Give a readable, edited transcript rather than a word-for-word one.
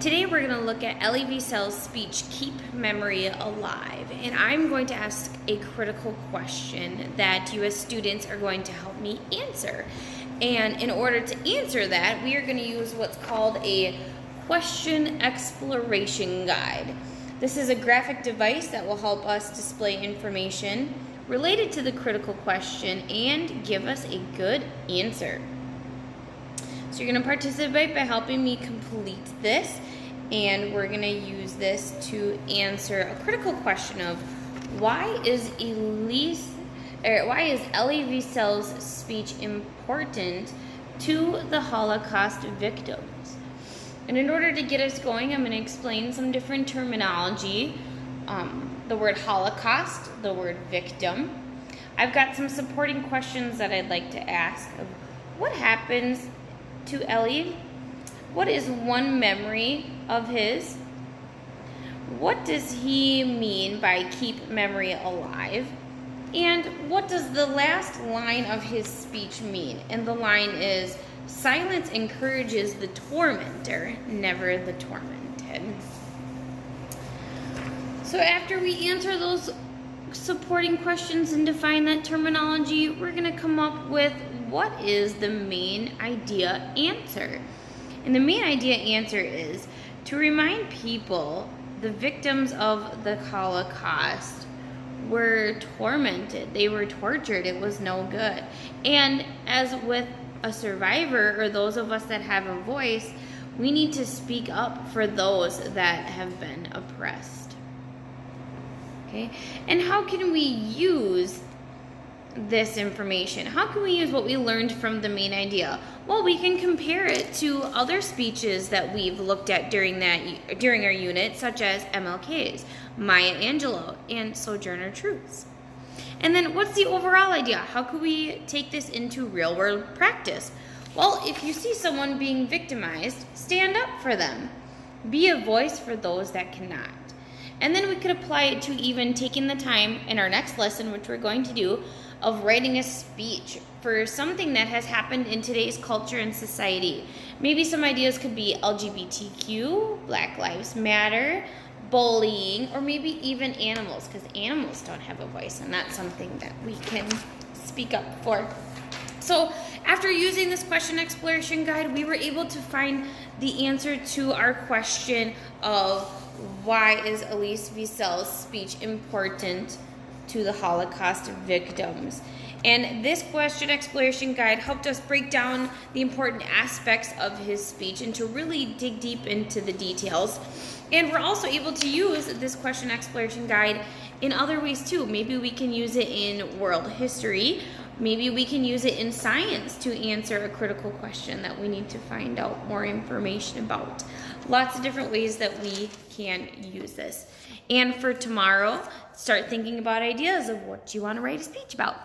Today we're going to look at Elie Wiesel's speech, Keep Memory Alive, and I'm going to ask a critical question that you as students are going to help me answer. And in order to answer that, we are going to use what's called a question exploration guide. This is a graphic device that will help us display information related to the critical question and give us a good answer. So you're going to participate by helping me complete this, and we're going to use this to answer a critical question of why is Elie Wiesel's speech important to the Holocaust victims? And in order to get us going, I'm going to explain some different terminology, the word Holocaust, the word victim. I've got some supporting questions that I'd like to ask of what happens to Elie. What is one memory of his? What does he mean by keep memory alive? And what does the last line of his speech mean? And the line is, silence encourages the tormentor, never the tormented. So after we answer those supporting questions and define that terminology, we're going to come up with what is the main idea answer. And the main idea answer is to remind people the victims of the Holocaust were tormented. They were tortured. It was no good. And as with a survivor, or those of us that have a voice, we need to speak up for those that have been oppressed. Okay? And how can we use this information? How can we use what we learned from the main idea? Well, we can compare it to other speeches that we've looked at during our unit, such as MLK's, Maya Angelou, and Sojourner Truth's. And then what's the overall idea? How can we take this into real world practice? Well, if you see someone being victimized, stand up for them. Be a voice for those that cannot. And then we could apply it to even taking the time in our next lesson, which we're going to do, of writing a speech for something that has happened in today's culture and society. Maybe some ideas could be LGBTQ, Black Lives Matter, bullying, or maybe even animals, because animals don't have a voice, and that's something that we can speak up for. So after using this question exploration guide, we were able to find the answer to our question of why is Elie Wiesel's speech important to the Holocaust victims. And this question exploration guide helped us break down the important aspects of his speech and to really dig deep into the details. And we're also able to use this question exploration guide in other ways too. Maybe we can use it in world history. Maybe we can use it in science to answer a critical question that we need to find out more information about. Lots of different ways that we can use this. And for tomorrow, start thinking about ideas of what you want to write a speech about.